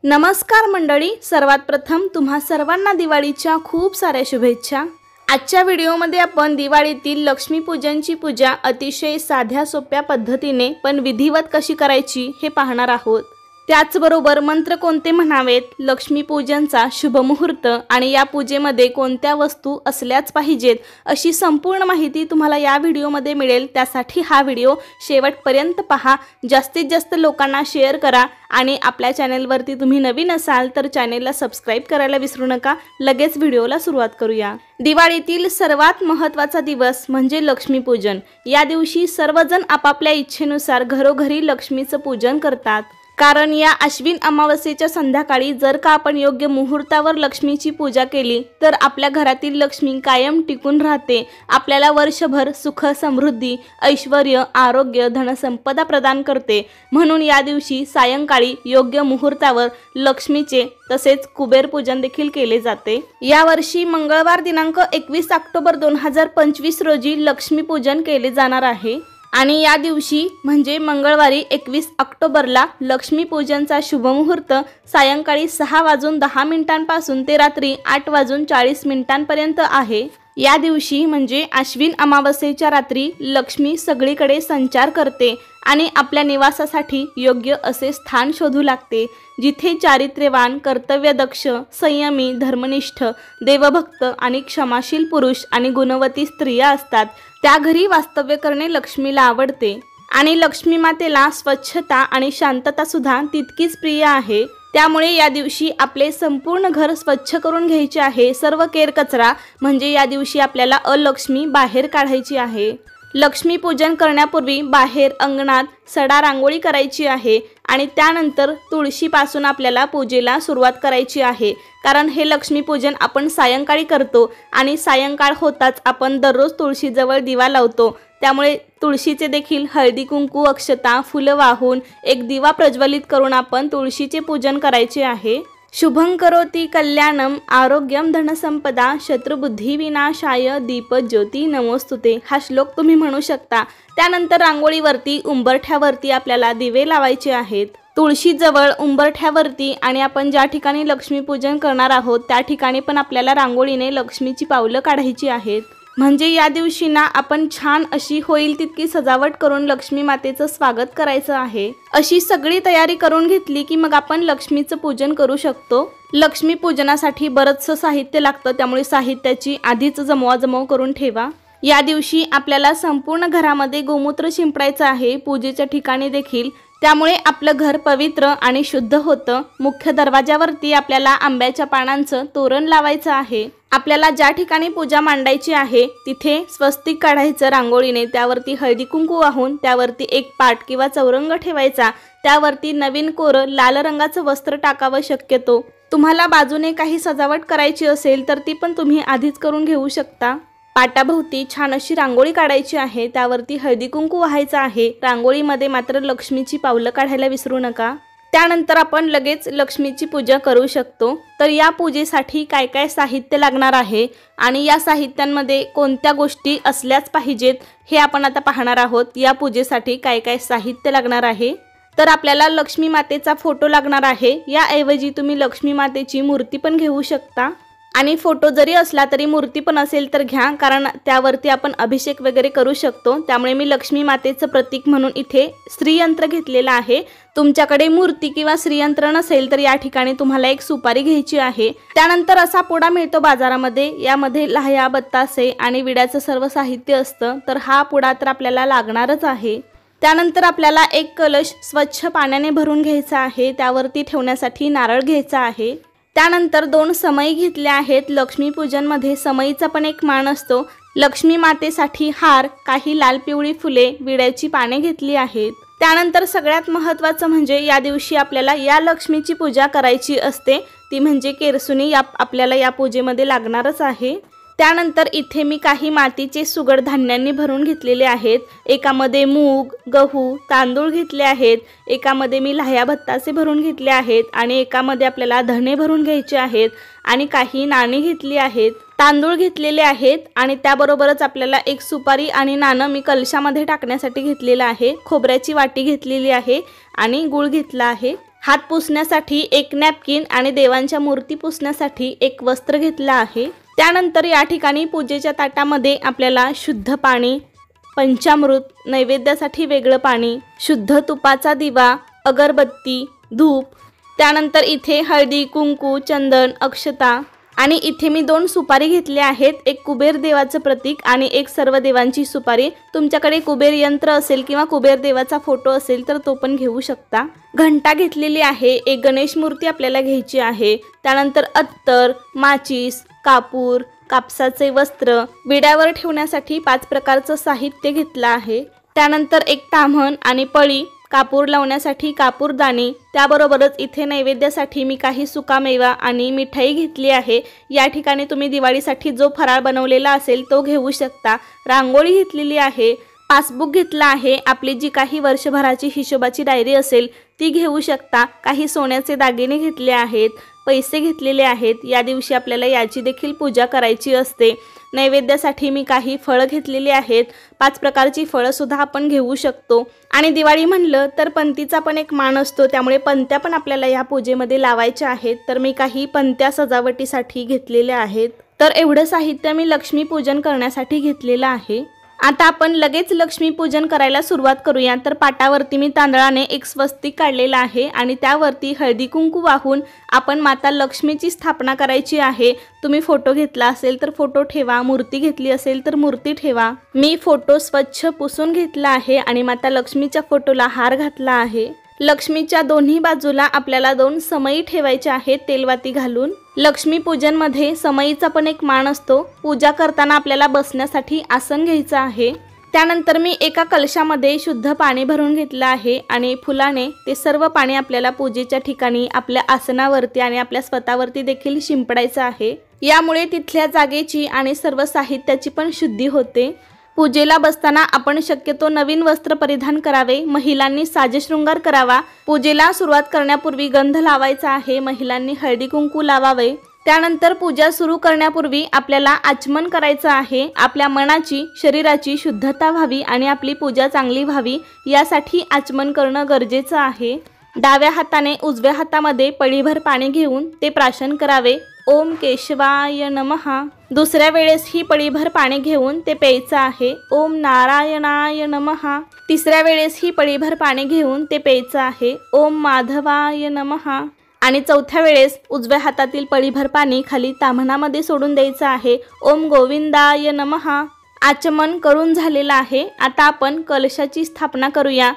नमस्कार मंडळी, सर्वात प्रथम तुम्हा सर्वांना दिवाळीच्या खूप साऱ्या शुभेच्छा। आजच्या व्हिडिओमध्ये आपण दिवाळीतील लक्ष्मीपूजनची पूजा अतिशय साध्या सोप्या पद्धतीने पण विधिवत कशी करायची हे पाहणार आहोत। त्याचबरोबर मंत्र कोणते म्हणावेत, लक्ष्मीपूजनचा शुभ मुहूर्त आणि या पूजेमध्ये कोणत्या वस्तू असल्याच पाहिजेत अशी संपूर्ण माहिती तुम्हाला या व्हिडिओमध्ये मिळेल। त्यासाठी हा व्हिडिओ शेवटपर्यंत पहा, जास्तीत जास्त लोकांना शेअर करा आणि आपल्या चॅनलवरती तुम्ही नवीन असाल तर चॅनलला सबस्क्राइब करायला विसरू नका। लगेच व्हिडिओला सुरुवात करूया। दिवाळीतील सर्वात महत्त्वाचा दिवस म्हणजे लक्ष्मीपूजन। या दिवशी सर्वजण आपापल्या इच्छेनुसार घरोघरी लक्ष्मीचं पूजन करतात, कारण या अश्विन अमावास्येच्या संध्याकाळी जर का आपण योग्य मुहूर्तावर लक्ष्मीची पूजा केली तर आपल्या घरातील लक्ष्मी कायम टिकून राहते, आपल्याला वर्षभर सुख समृद्धी ऐश्वर्य आरोग्य धनसंपदा प्रदान करते। म्हणून या दिवशी सायंकाळी योग्य मुहूर्तावर लक्ष्मीचे तसेच कुबेर पूजन देखील केले जाते। या वर्षी मंगळवार दिनांक 21 ऑक्टोबर 2025 रोजी लक्ष्मी पूजन केले जाणार आहे आणि या दिवशी म्हणजे मंगळवारी 21 ऑक्टोबरला लक्ष्मी पूजनचा शुभ मुहूर्त सायंकाळी 6:10 पासून ते रात्री 8:40 पर्यंत आहे। या दिवशी म्हणजे अश्विन अमावास्येच्या रात्री लक्ष्मी सगळीकडे संचार करते आणि आपल्या निवासासाठी योग्य असे स्थान शोधू लागते, जिथे चारित्र्यवान कर्तव्यदक्ष संयमी धर्मनिष्ठ देवभक्त आणि क्षमाशील पुरुष आणि गुणवती स्त्रिया असतात। त्या घरी वास्तव्य करणे लक्ष्मीला आवडते आणि लक्ष्मी मातेला स्वच्छता आणि शांतता सुद्धा तितकीच प्रिय आहे। त्यामुळे या दिवशी आपले संपूर्ण घर स्वच्छ करून घ्यायचे आहे। सर्व केर कचरा म्हणजे या दिवशी आपल्याला अलक्ष्मी बाहेर काढायची आहे। लक्ष्मी पूजन करण्यापूर्वी बाहेर अंगणात सडा रांगोळी करायची आहे आणि त्यानंतर तुळशीपासून आपल्याला पूजेला सुरुवात करायची आहे, कारण हे लक्ष्मी पूजन आपण सायंकाळी करतो आणि सायंकाळ होताच आपण दररोज तुळशीजवळ दिवा लावतो। त्यामुळे तुळशीचे देखील हळदी कुंकू अक्षता फुलं वाहून एक दिवा प्रज्वलित करून आपण तुळशीचे पूजन करायचे आहे। शुभं करोति कल्याणम आरोग्यम धनसंपदा शत्रुबुद्धी विनाशाय दीपज्योती नमोस्तुते हा श्लोक तुम्ही म्हणू शकता। त्यानंतर रांगोळीवरती उंबरठ्यावरती आपल्याला दिवे लावायचे आहेत। तुळशीजवळ उंबरठ्यावरती आणि आपण ज्या ठिकाणी लक्ष्मीपूजन करणार आहोत त्या ठिकाणी पण आपल्याला रांगोळीने लक्ष्मीची पावलं काढायची आहेत, म्हणजे या दिवशी ना आपण छान अशी होईल तितकी सजावट करून लक्ष्मी मातेचं स्वागत करायचं आहे। अशी सगळी तयारी करून घेतली की मग आपण लक्ष्मीचं पूजन करू शकतो। लक्ष्मी पूजनासाठी बरंचसं साहित्य लागतं, त्यामुळे साहित्याची आधीच जमवाजमव करून ठेवा। या दिवशी आपल्याला संपूर्ण घरामध्ये गोमूत्र शिंपडायचं आहे, पूजेच्या ठिकाणी देखील, त्यामुळे आपलं घर पवित्र आणि शुद्ध होतं। मुख्य दरवाजावरती आपल्याला आंब्याच्या पानांचं तोरण लावायचं आहे। आपल्याला ज्या ठिकाणी पूजा मांडायची आहे तिथे स्वस्तिक काढायचं रांगोळीने, त्यावरती हळदी कुंकू वाहून त्यावरती एक पाट किंवा चौरंग ठेवायचा, त्यावरती नवीन कोरं लाल रंगाचं वस्त्र टाकावं शक्यतो। तुम्हाला बाजूने काही सजावट करायची असेल तर ती पण तुम्ही आधीच करून घेऊ शकता। पाटाभोवती छान अशी रांगोळी काढायची आहे, त्यावरती हळदी कुंकू वाहायचं आहे। रांगोळीमध्ये मात्र लक्ष्मीची पावलं काढायला विसरू नका। त्यानंतर आपण लगेच लक्ष्मीची पूजा करू शकतो। तर या पूजेसाठी काय काय साहित्य लागणार आहे आणि या साहित्यांमध्ये कोणत्या गोष्टी असल्याच पाहिजेत हे आपण आता पाहणार आहोत। या पूजेसाठी काय काय साहित्य लागणार आहे, तर आपल्याला लक्ष्मी मातेचा फोटो लागणार आहे। याऐवजी तुम्ही लक्ष्मी मातेची मूर्ती पण घेऊ शकता आणि फोटो जरी असला तरी मूर्ती पण असेल तर घ्या, कारण त्यावरती आपण अभिषेक वगैरे करू शकतो। त्यामुळे मी लक्ष्मी मातेचं प्रतीक म्हणून इथे श्रीयंत्र घेतलेलं आहे। तुमच्याकडे मूर्ती किंवा श्रीयंत्र नसेल तर या ठिकाणी तुम्हाला एक सुपारी घ्यायची आहे। त्यानंतर असा पुडा मिळतो बाजारामध्ये, यामध्ये लाह्या बत्तासे आणि विड्याचं सर्व साहित्य असतं, तर हा पुडा तर आपल्याला लागणारच आहे। त्यानंतर आपल्याला एक कलश स्वच्छ पाण्याने भरून घ्यायचा आहे, त्यावरती ठेवण्यासाठी नारळ घ्यायचा आहे। त्यानंतर 2 समई घेतल्या आहेत। लक्ष्मी पूजनमध्ये समईचा पण एक मान असतो। लक्ष्मी मातेसाठी हार, काही लाल पिवळी फुले, विड्याची पाने घेतली आहेत। त्यानंतर सगळ्यात महत्त्वाचं म्हणजे या दिवशी आपल्याला या लक्ष्मीची पूजा करायची असते, ती म्हणजे केरसुणी आपल्याला या पूजेमध्ये लागणारच आहे। त्यानंतर इथे मी काही मातीचे सुगड धान्यांनी भरून घेतलेले आहेत। एकामध्ये मूग गहू तांदूळ घेतले आहेत, एकामध्ये मी लाह्या बत्तासे भरून घेतले आहेत आणि एकामध्ये आपल्याला धणे भरून घ्यायचे आहेत आणि काही नाणी घेतली आहेत, तांदूळ घेतलेले आहेत आणि त्याबरोबरच आपल्याला एक सुपारी आणि नाणं मी कलशामध्ये टाकण्यासाठी घेतलेलं आहे। खोबऱ्याची वाटी घेतलेली आहे आणि गूळ घेतला आहे। हात पुसण्यासाठी एक नॅपकिन आणि देवांच्या मूर्ती पुसण्यासाठी एक वस्त्र घेतलं आहे। त्यानंतर या ठिकाणी पूजेच्या ताटामध्ये आपल्याला शुद्ध पाणी, पंचामृत, नैवेद्यासाठी वेगळं पाणी, शुद्ध तुपाचा दिवा, अगरबत्ती, धूप, त्यानंतर इथे हळदी, कुंकू, चंदन, अक्षता आणि इथे मी 2 सुपारी घेतल्या आहेत। एक कुबेर देवाचं प्रतीक आणि एक सर्व देवांची सुपारी। तुमच्याकडे कुबेर यंत्र असेल किंवा कुबेर देवाचा फोटो असेल तर तो पण घेऊ शकता। घंटा घेतलेली आहे, एक गणेश मूर्ती आपल्याला घ्यायची आहे। त्यानंतर अत्तर, माचीस, कापूर, कापसाचे वस्त्र, विड्यावर ठेवण्यासाठी 5 प्रकारचं साहित्य घेतलं आहे। त्यानंतर एक ताम्हण आणि पळी, कापूर लावण्यासाठी कापूरदाणी, त्याबरोबरच इथे नैवेद्यासाठी मी काही सुकामेवा आणि मिठाई घेतली आहे। या ठिकाणी तुम्ही दिवाळीसाठी जो फराळ बनवलेला असेल तो घेऊ शकता। रांगोळी घेतलेली आहे, पासबुक घेतला आहे, आपली जी काही वर्षभराची हिशोबाची डायरी असेल ती घेऊ शकता। काही सोन्याचे दागिने घेतले आहेत, पैसे घेतलेले आहेत, या दिवशी आपल्याला याची देखील पूजा करायची असते। नैवेद्यासाठी मी काही फळं घेतलेली आहेत, 5 प्रकारची फळं सुद्धा आपण घेऊ शकतो। आणि दिवाळी म्हणलं तर पंतीचा पण एक मान असतो, त्यामुळे पंत्या पण आपल्याला या पूजेमध्ये लावायच्या आहेत। तर मी काही पंत्या सजावटीसाठी घेतलेल्या आहेत। तर एवढं साहित्य मी लक्ष्मी पूजन करण्यासाठी घेतलेलं आहे। आता आपण लगेच लक्ष्मी पूजन करायला सुरुवात करूया। तर पाटावरती मी तांदळाने एक स्वस्तिक काढलेला आहे आणि त्यावरती हळदी कुंकू वाहून आपण माता लक्ष्मीची स्थापना करायची आहे। तुम्ही फोटो घेतला असेल तर फोटो ठेवा, मूर्ती घेतली असेल तर मूर्ती ठेवा। मी फोटो स्वच्छ पुसून घेतला आहे आणि माता लक्ष्मीच्या फोटोला हार घातला आहे। लक्ष्मीच्या दोन्ही बाजूला आपल्याला 2 समई ठेवायच्या आहेत तेलवाती घालून। लक्ष्मी पूजन मध्ये समईचा पण एक मान असतो। पूजा करताना आपल्याला बसण्यासाठी आसन घ्यायचं आहे। त्यानंतर मी एका कलशामध्ये शुद्ध पाणी भरून घेतलं आहे आणि फुलाने ते सर्व पाणी आपल्याला पूजेच्या ठिकाणी, आपल्या आसनावरती आणि आपल्या स्वतःवरती देखील शिंपडायचं आहे। यामुळे तिथल्या जागेची आणि सर्व साहित्याची पण शुद्धी होते। पूजेला बसताना आपण शक्यतो नवीन वस्त्र परिधान करावे, महिलांनी साजशृंगार करावा। पूजेला सुरुवात करण्यापूर्वी गंध लावायचा आहे, महिलांनी हळदी कुंकू लावावे। त्यानंतर पूजा सुरू करण्यापूर्वी आपल्याला आचमन करायचं आहे। आपल्या मनाची, शरीराची शुद्धता व्हावी आणि आपली पूजा चांगली व्हावी यासाठी आचमन करणं गरजेचं आहे। डाव्या हाताने उजव्या हातामध्ये पळीभर पाणी घेऊन ते प्राशन करावे, ओम केशवाय नमः। दुसऱ्या वेळेस ही पळीभर पाणी घेऊन ते प्यायचं आहे, ओम नारायणाय नमः। तिसऱ्या वेळेस ही पळीभर पाणी घेऊन ते प्यायचं आहे, ओम माधवाय नमः। आणि चौथ्या वेळेस उजव्या हातातील पळीभर पाणी खाली ताम्हणामध्ये सोडून द्यायचं आहे, ओम गोविंदाय नमः। आचमन करून झालेलं आहे। आता आपण कलशाची स्थापना करूया।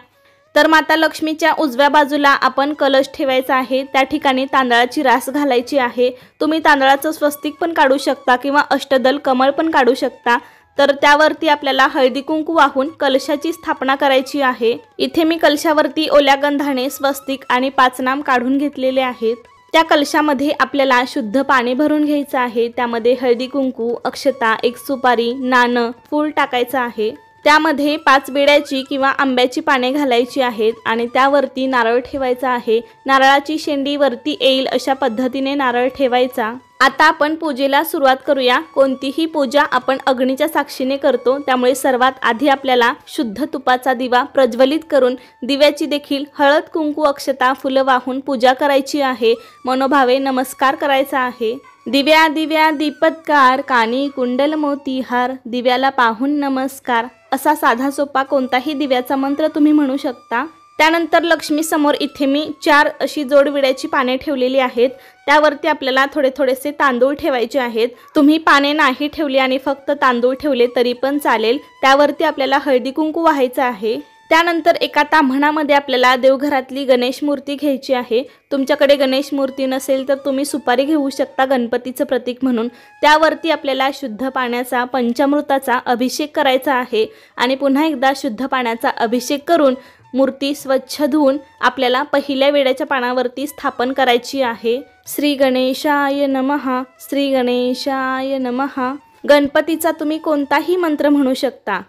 तर माता लक्ष्मीच्या उजव्या बाजूला आपण कलश ठेवायचा आहे, त्या ठिकाणी तांदळाची रास घालायची आहे। तुम्ही तांदळाचं स्वस्तिक पण काढू शकता किंवा अष्टदल कमळ पण काढू शकता। तर त्यावरती आपल्याला हळदी कुंकू वाहून कलशाची स्थापना करायची आहे। इथे मी कलशावरती ओल्या गंधाने स्वस्तिक आणि 5 नाम काढून घेतलेले आहेत। त्या कलशामध्ये आपल्याला शुद्ध पाणी भरून घ्यायचं आहे, त्यामध्ये हळदी कुंकू, अक्षता, एक सुपारी, नाणं, फूल टाकायचं आहे। त्यामध्ये 5 बेड्याची किंवा आंब्याची पाने घालायची आहेत आणि त्यावरती नारळ ठेवायचा आहे। नारळाची शेंडी वरती येईल अशा पद्धतीने नारळ ठेवायचा। आता आपण पूजेला सुरुवात करूया। कोणतीही पूजा आपण अग्नीच्या साक्षीने करतो, त्यामुळे सर्वात आधी आपल्याला शुद्ध तुपाचा दिवा प्रज्वलित करून दिव्याची देखील हळद कुंकू अक्षता फुलं वाहून पूजा करायची आहे। मनोभावे नमस्कार करायचा आहे। दिव्या दिव्या दीपत्कार, कानी कुंडल मोतीहार, दिव्याला पाहून नमस्कार असा साधा सोपा कोणताही दिव्याचा मंत्र तुम्ही म्हणू शकता। त्यानंतर लक्ष्मी समोर इथे मी 4 अशी जोड विड्याची पाने ठेवलेली आहेत। त्यावरती आपल्याला थोडेसे तांदूळ ठेवायचे आहेत। तुम्ही पाने नाही ठेवली आणि फक्त तांदूळ ठेवले तरी पण चालेल। त्यावरती आपल्याला हळदी कुंकू वाहायचं आहे। त्यानंतर एका ताम्हणामध्ये आपल्याला देवघरातली गणेश मूर्ती घ्यायची आहे। तुमच्याकडे गणेश मूर्ती नसेल तर तुम्ही सुपारी घेऊ शकता गणपतीचं प्रतीक म्हणून। त्यावरती आपल्याला शुद्ध पाण्याचा, पंचामृताचा अभिषेक करायचा आहे आणि पुन्हा एकदा शुद्ध पाण्याचा अभिषेक करून मूर्ती स्वच्छ धुवून आपल्याला पहिल्या वेड्याच्या पानावरती स्थापन करायची आहे। श्री गणेशाय नमः, श्री गणेशाय नमः। गणपतीचा तुम्ही कोणताही मंत्र म्हणू शकता।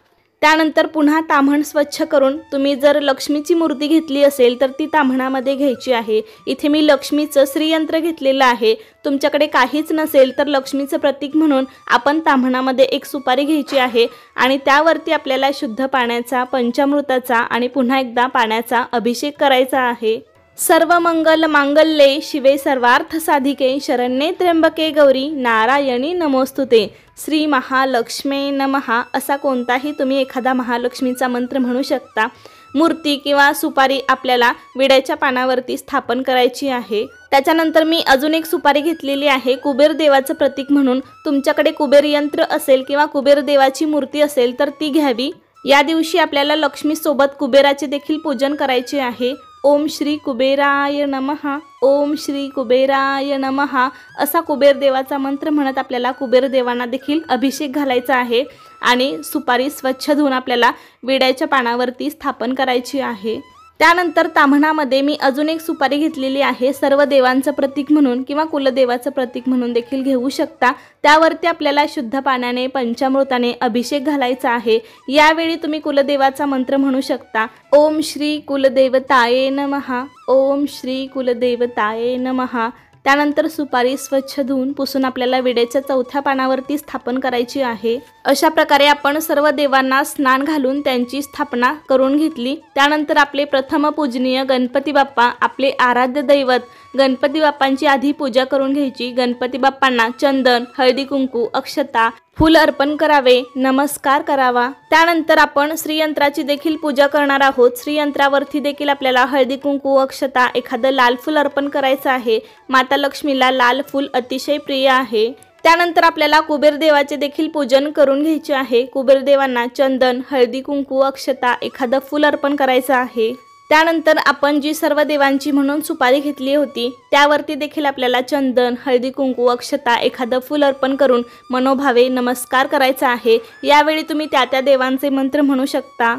त्यानंतर पुन्हा ताम्हण स्वच्छ करून तुम्ही जर लक्ष्मीची मूर्ती घेतली असेल तर ती ताम्हणामध्ये घ्यायची आहे। इथे मी लक्ष्मीचं श्रीयंत्र घेतलेलं आहे। तुमच्याकडे काहीच नसेल तर लक्ष्मीचं प्रतीक म्हणून आपण ताम्हणामध्ये एक सुपारी घ्यायची आहे आणि त्यावरती आपल्याला शुद्ध पाण्याचा, पंचामृताचा आणि पुन्हा एकदा पाण्याचा अभिषेक करायचा आहे। सर्व मंगल मांगल्ये शिवे सर्वार्थ साधिके शरण्ये त्र्यंबके गौरी नारायणी नमोस्तुते. श्री महालक्ष्मी नमः असा कोणताही तुम्ही एखादा महालक्ष्मीचा मंत्र म्हणू शकता. मूर्ती किंवा सुपारी आपल्याला विड्याच्या पानावरती स्थापन करायची आहे. त्याच्यानंतर मी अजून एक सुपारी घेतलेली आहे कुबेर देवाचं प्रतीक म्हणून. तुमच्याकडे कुबेर यंत्र असेल किंवा कुबेर देवाची मूर्ती असेल तर ती घ्यावी. या दिवशी आपल्याला लक्ष्मी सोबत कुबेराचे देखील पूजन करायचे आहे. ओम श्री कुबेराय नमः, ओम श्री कुबेराय नमः असा कुबेर देवाचा मंत्र म्हणत आपल्याला कुबेर देवांना देखील अभिषेक घालायचा आहे आणि सुपारी स्वच्छ धुवून आपल्याला विड्याच्या पानावरती स्थापन करायची आहे. त्यानंतर ताम्हणामध्ये मी अजून एक सुपारी घेतलेली आहे सर्व देवांचं प्रतीक म्हणून किंवा कुलदेवाचं प्रतीक म्हणून देखील घेऊ शकता. त्यावरती आपल्याला शुद्ध पाण्याने पंचामृताने अभिषेक घालायचा आहे. यावेळी तुम्ही कुलदेवाचा मंत्र म्हणू शकता. ओम श्री कुलदेवताये नमः, ओम श्री कुलदेवताये नमः. त्यानंतर सुपारी स्वच्छ धुवून पुसून आपल्याला विड्याच्या चौथ्या पानावरती स्थापन करायची आहे. अशा प्रकारे आपण सर्व देवांना स्नान घालून त्यांची स्थापना करून घेतली. त्यानंतर आपले प्रथम पूजनीय गणपती बाप्पा आपले आराध्य दैवत गणपती बाप्पांची आधी पूजा करून घ्यायची. गणपती बाप्पांना चंदन, हळदी कुंकू, अक्षता, फूल अर्पण करावे, नमस्कार करावा. त्यानंतर आपण श्रीयंत्राची देखील पूजा करणार आहोत. श्रीयंत्रावरती देखील आपल्याला हळदी कुंकू, अक्षता, एखादं लाल फूल अर्पण करायचं आहे. माता लक्ष्मीला लाल फूल अतिशय प्रिय आहे. त्यानंतर आपल्याला कुबेर देवाचे देखील पूजन करून घ्यायचे आहे. कुबेर देवांना चंदन, हळदी कुंकू, अक्षता, एखादं फूल अर्पण करायचं आहे. त्यानंतर आपण जी सर्व देवांची म्हणून सुपारी घेतली होती त्यावरती देखील आपल्याला चंदन, हळदी कुंकू, अक्षता, एखादं फूल अर्पण करून मनोभावे नमस्कार करायचा आहे. यावेळी तुम्ही त्या देवांचे मंत्र म्हणू शकता.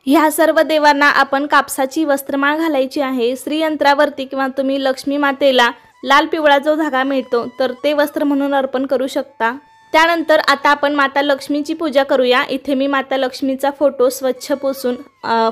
ह्या सर्व देवांना आपण कापसाची वस्त्रमाळ घालायची आहे. श्रीयंत्रावरती किंवा तुम्ही लक्ष्मी मातेला लाल पिवळा जो धागा मिळतो तर ते वस्त्र म्हणून अर्पण करू शकता. त्यानंतर आता आपण माता लक्ष्मीची पूजा करूया. इथे मी माता लक्ष्मीचा फोटो स्वच्छ पुसून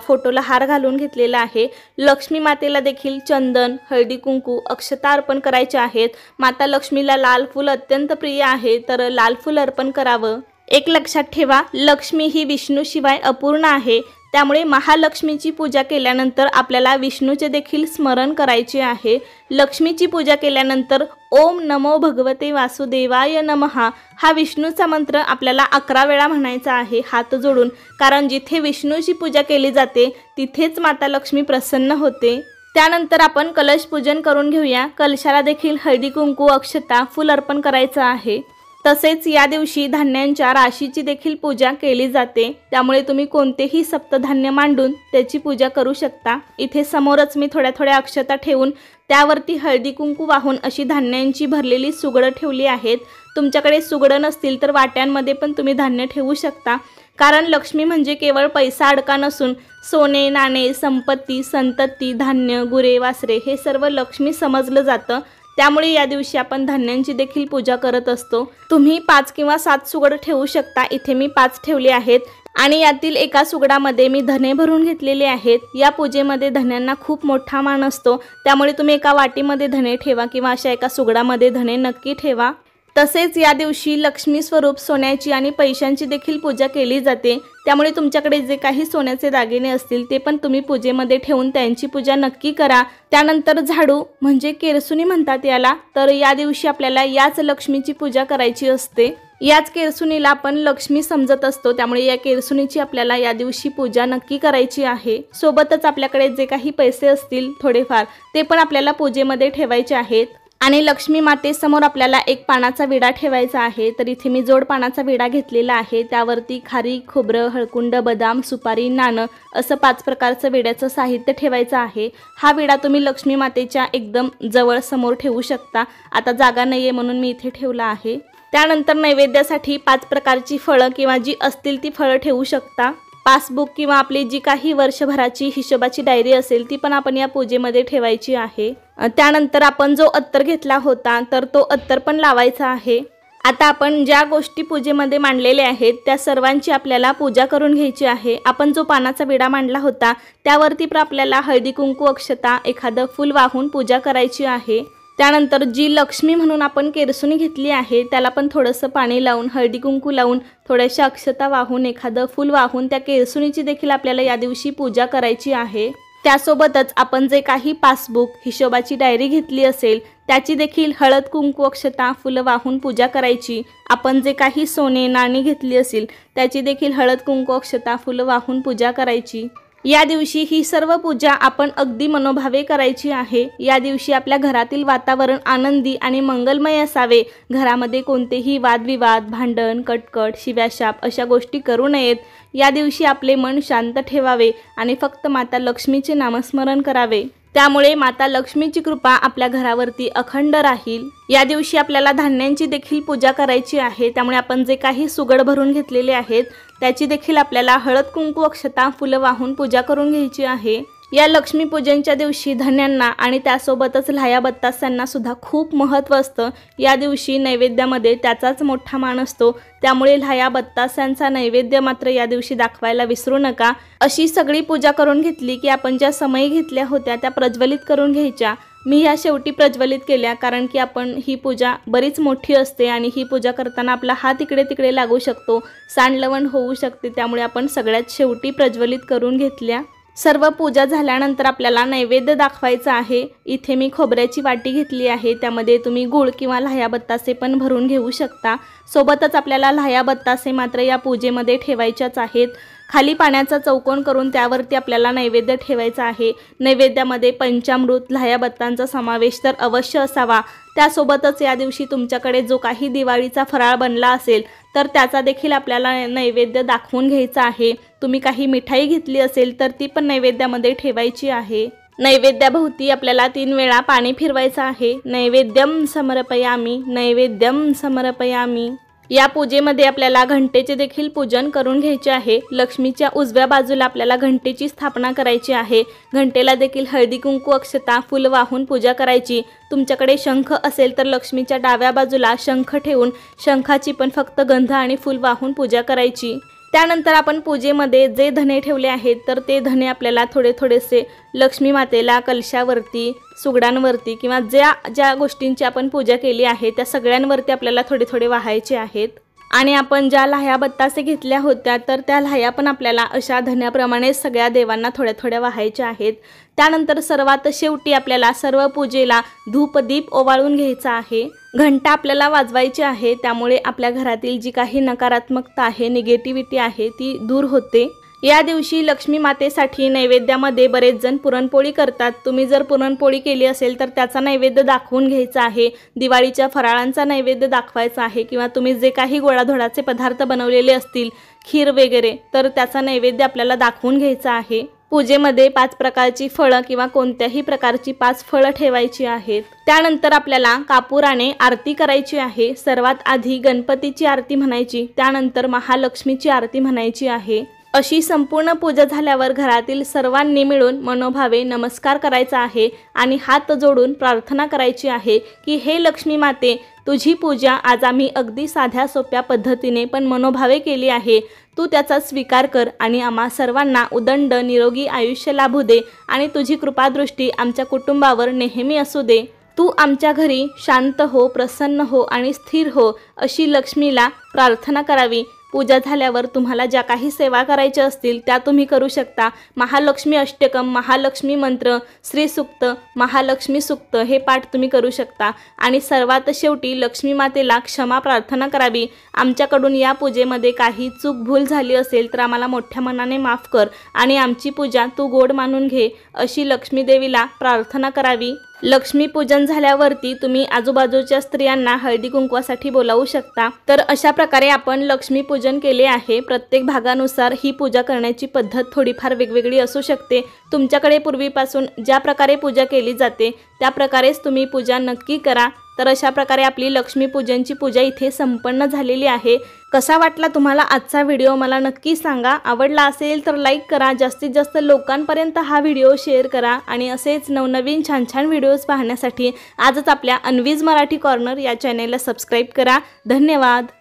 फोटोला हार घालून घेतलेला आहे. लक्ष्मी मातेला देखील चंदन, हळदी कुंकू, अक्षता अर्पण करायचे आहेत. माता लक्ष्मीला लाल फूल अत्यंत प्रिय आहे तर लाल फूल अर्पण करावं. एक लक्षात ठेवा, लक्ष्मी ही विष्णूशिवाय अपूर्ण आहे. त्यामुळे महालक्ष्मीची पूजा केल्यानंतर आपल्याला विष्णूचे देखील स्मरण करायचे आहे. लक्ष्मीची पूजा केल्यानंतर ओम नमो भगवते वासुदेवाय नमः हा विष्णूचा मंत्र आपल्याला 11 वेळा म्हणायचा आहे हात जोडून. कारण जिथे विष्णूची पूजा केली जाते तिथेच माता लक्ष्मी प्रसन्न होते. त्यानंतर आपण कलश पूजन करून घेऊया. कलशाला देखील हळदी कुंकू, अक्षता, फूल अर्पण करायचं आहे. तसेच या दिवशी धान्यांच्या राशीची देखील पूजा केली जाते. त्यामुळे तुम्ही कोणतेही सप्तधान्य मांडून त्याची पूजा करू शकता. इथे समोरच मी थोड्या थोड्या अक्षता ठेवून त्यावरती हळदी कुंकू वाहून अशी धान्यांची भरलेली सुगडं ठेवली आहेत. तुमच्याकडे सुगडं नसतील तर वाट्यांमध्ये पण तुम्ही धान्य ठेवू शकता. कारण लक्ष्मी म्हणजे केवळ पैसा अडका नसून सोने, नाणे, संपत्ती, संतती, धान्य, गुरे, वासरे हे सर्व लक्ष्मी समजलं जातं. त्यामुळे या दिवशी आपण धान्यांची देखील पूजा करत असतो. तुम्ही 5 किंवा 7 सुगड ठेवू शकता. इथे मी 5 ठेवले आहेत आणि यातील एका सुगडामध्ये मी धने भरून घेतलेले आहेत. या पूजेमध्ये धन्यांना खूप मोठा मान असतो. त्यामुळे तुम्ही एका वाटीमध्ये धने ठेवा किंवा अशा एका सुगडामध्ये धने नक्की ठेवा. तसेच या दिवशी लक्ष्मी स्वरूप सोन्याची आणि पैशांची देखील पूजा केली जाते. त्यामुळे तुमच्याकडे जे काही सोन्याचे दागिने असतील ते पण तुम्ही पूजेमध्ये ठेवून त्यांची पूजा नक्की करा. त्यानंतर झाडू म्हणजे केरसुणी म्हणतात याला. तर या दिवशी आपल्याला याच लक्ष्मीची पूजा करायची असते. याच केरसुणीला आपण लक्ष्मी समजत असतो. त्यामुळे या केरसुणीची आपल्याला या दिवशी पूजा नक्की करायची आहे. सोबतच आपल्याकडे जे काही पैसे असतील थोडेफार ते पण आपल्याला पूजेमध्ये ठेवायचे आहेत. आणि लक्ष्मी मातेसमोर आपल्याला एक पानाचा विडा ठेवायचा आहे. तर इथे मी जोड पानाचा विडा घेतलेला आहे. त्यावरती खारीक, खोबरं, हळकुंड, बदाम, सुपारी, नाणं असं 5 प्रकारचं विड्याचं साहित्य ठेवायचं आहे. हा विडा तुम्ही लक्ष्मी मातेच्या एकदम जवळ समोर ठेवू शकता. आता जागा नाही आहे म्हणून मी इथे ठेवला आहे. त्यानंतर नैवेद्यासाठी 5 प्रकारची फळं किंवा जी असतील ती फळं ठेवू शकता. पासबुक किंवा आपली जी काही वर्षभराची हिशोबाची डायरी असेल ती पण आपण या पूजेमध्ये ठेवायची आहे. त्यानंतर आपण जो अत्तर घेतला होता तर तो अत्तर पण लावायचा आहे. आता आपण ज्या गोष्टी पूजेमध्ये मांडलेल्या आहेत त्या सर्वांची आपल्याला पूजा करून घ्यायची आहे. आपण जो पानाचा विडा मांडला होता त्यावरती पण आपल्याला हळदी कुंकू, अक्षता, एखादं फूल वाहून पूजा करायची आहे. त्यानंतर जी लक्ष्मी म्हणून आपण केरसुणी घेतली आहे त्याला पण थोडंसं पाणी लावून, हळदी कुंकू लावून, थोड्याशा अक्षता वाहून, एखादं फूल वाहून त्या केरसुणीची देखील आपल्याला या दिवशी पूजा करायची आहे. त्यासोबतच आपण जे काही पासबुक हिशोबाची डायरी घेतली असेल त्याची देखील हळद कुंकू अक्षता फुलं वाहून पूजा करायची। आपण जे काही सोने नाणी घेतली असेल त्याची देखील हळद कुंकू अक्षता फुलं वाहून पूजा करायची। या दिवशी ही सर्व पूजा आपण अगदी मनोभावे करायची आहे। या दिवशी आपल्या घरातील वातावरण आनंदी आणि मंगलमय असावे। घरामध्ये कोणतेही वादविवाद, भांडण, कटकट, शिव्याशाप अशा गोष्टी करू नयेत। या दिवशी आपले मन शांत ठेवावे आणि फक्त माता लक्ष्मीचे नामस्मरण करावे। त्यामुळे माता लक्ष्मीची कृपा आपल्या घरावरती अखंड राहील। या दिवशी आपल्याला धान्यांची देखील पूजा करायची आहे। त्यामुळे आपण जे काही सुगड भरून घेतलेले आहेत त्याची देखील आपल्याला हळद कुंकू अक्षता फुलं वाहून पूजा करून घ्यायची आहे। या लक्ष्मी पूजनच्या दिवशी धान्यांना आणि त्यासोबतच लाह्या बत्तास्यांना सुद्धा खूप महत्त्व असतं। या दिवशी नैवेद्यामध्ये त्याचाच मोठा मान असतो। त्यामुळे लाह्या बत्तास्यांचा नैवेद्य मात्र या दिवशी दाखवायला विसरू नका। अशी सगळी पूजा करून घेतली की आपण ज्या समयी घेतल्या होत्या त्या प्रज्वलित करून घ्यायच्या। मी ह्या शेवटी प्रज्वलित केल्या कारण की आपण ही पूजा बरीच मोठी असते आणि ही पूजा करताना आपला हात इकडे तिकडे लागू शकतो, सांडलवण होऊ शकते। त्यामुळे आपण सगळ्यात शेवटी प्रज्वलित करून घेतल्या। सर्व पूजा झाल्यानंतर आपल्याला नैवेद्य दाखवायचा आहे। इथे मी खोबऱ्याची वाटी घेतली आहे, त्यामध्ये तुम्ही गूळ किंवा लाह्या बत्तासे पण भरून घेऊ शकता। सोबतच आपल्याला लाह्या बत्तासे मात्र या पूजेमध्ये ठेवायच्याच आहेत। खाली पाण्याचा चौकोन करून त्यावरती आपल्याला नैवेद्य ठेवायचा आहे। नैवेद्यामध्ये पंचामृत, लाह्या बत्तांचा समावेश तर अवश्य असावा। त्यासोबतच या दिवशी तुमच्याकडे जो काही दिवाळीचा फराळ बनला असेल तर त्याचा देखील आपल्याला नैवेद्य दाखवून घ्यायचा आहे। तुम्ही काही मिठाई घेतली असेल तर ती पण नैवेद्यामध्ये ठेवायची आहे। नैवेद्याभोवती आपल्याला 3 वेळा पाणी फिरवायचं आहे। नैवेद्यम समर्पयामी, नैवेद्यम समर्पयामी। या पूजेमध्ये आपल्याला घंटेचे देखील पूजन करून घ्यायचे आहे। लक्ष्मीच्या उजव्या बाजूला आपल्याला घंटेची स्थापना करायची आहे। घंटेला देखील हळदी कुंकू अक्षता फुल वाहून पूजा करायची। तुमच्याकडे शंख असेल तर लक्ष्मीच्या डाव्या बाजूला शंख ठेवून शंखाची पण फक्त गंध आणि फुल वाहून पूजा करायची। त्यानंतर आपण पूजेमध्ये जे धने ठेवले आहेत तर ते धने आपल्याला थोडेसे लक्ष्मी मातेला कलशावरती, सुगडांवरती किंवा ज्या गोष्टींची आपण पूजा केली आहे त्या सगळ्यांवरती आपल्याला थोडे वाहायचे आहेत। आणि आपण ज्या लाह्या बत्तासे घेतल्या होत्या तर त्या लाह्या पण आपल्याला अशा धन्याप्रमाणे सगळ्या देवांना थोड्या वाहायच्या आहेत। त्यानंतर सर्वात शेवटी आपल्याला सर्व पूजेला धूप दीप ओवाळून घ्यायचा आहे। घंटा आपल्याला वाजवायची आहे, त्यामुळे आपल्या घरातील जी काही नकारात्मकता आहे, निगेटिव्हिटी आहे ती दूर होते। या दिवशी लक्ष्मी मातेसाठी नैवेद्यामध्ये बरेच जण पुरणपोळी करतात। तुम्ही जर पुरणपोळी केली असेल तर त्याचा नैवेद्य दाखवून घ्यायचा आहे। दिवाळीच्या फराळांचा नैवेद्य दाखवायचा आहे किंवा तुम्ही जे काही गोडाधोडाचे पदार्थ बनवलेले असतील, खीर वगैरे, तर त्याचा नैवेद्य आपल्याला दाखवून घ्यायचा आहे। पूजेमध्ये 5 प्रकारची फळं किंवा कोणत्याही प्रकारची 5 फळं ठेवायची आहेत। त्यानंतर आपल्याला कापुराने आरती करायची आहे। सर्वात आधी गणपतीची आरती म्हणायची, त्यानंतर महालक्ष्मीची आरती म्हणायची आहे। अशी संपूर्ण पूजा झाल्यावर घरातील सर्वांनी मिळून मनोभावे नमस्कार करायचा आहे आणि हात जोडून प्रार्थना करायची आहे की हे लक्ष्मी माते, तुझी पूजा आज आम्ही अगदी साध्या सोप्या पद्धतीने पण मनोभावे केली आहे। तू त्याचा स्वीकार कर आणि आम्हा सर्वांना उदंड निरोगी आयुष्य लाभू दे आणि तुझी कृपादृष्टी आमच्या कुटुंबावर नेहमी असू दे। तू आमच्या घरी शांत हो, प्रसन्न हो आणि स्थिर हो, अशी लक्ष्मीला प्रार्थना करावी। पूजा झाल्यावर तुम्हाला ज्या काही सेवा करायच्या असतील त्या तुम्ही करू शकता। महालक्ष्मी अष्टकम, महालक्ष्मी मंत्र, श्री सूक्त, महालक्ष्मी सूक्त हे पाठ तुम्ही करू शकता। आणि सर्वात शेवटी लक्ष्मी मातेला क्षमा प्रार्थना करावी। आमच्याकडून या पूजेमध्ये काही चूक भूल झाली असेल तर आम्हाला मोठ्या मनाने माफ कर आणि आमची पूजा तू गोड मानून घे, अशी लक्ष्मी देवीला प्रार्थना करावी। लक्ष्मी पूजन झाल्यावरती तुम्ही आजूबाजूच्या स्त्रियांना हळदी कुंकवासाठी बोलावू शकता। तर अशा प्रकारे आपण लक्ष्मी पूजन केले आहे। प्रत्येक भागानुसार ही पूजा करण्याची पद्धत थोडीफार वेगवेगळी असू शकते। तुमच्याकडे पूर्वीपासून ज्या प्रकारे पूजा केली जाते त्या प्रकारेच तुम्ही पूजा नक्की करा। तर अशा प्रकारे आपली लक्ष्मी पूजनची पूजा इथे संपन्न झालेली आहे। कसा वाटला तुम्हाला आजचा व्हिडिओ मला नक्की सांगा। आवडला असेल तर लाईक करा, जास्तीत जास्त लोकांपर्यंत हा व्हिडिओ शेअर करा आणि असेच नवनवीन छान व्हिडिओज पाहण्यासाठी आजच आपल्या अन्वीज मराठी कॉर्नर या चॅनेलला सबस्क्राईब करा। धन्यवाद।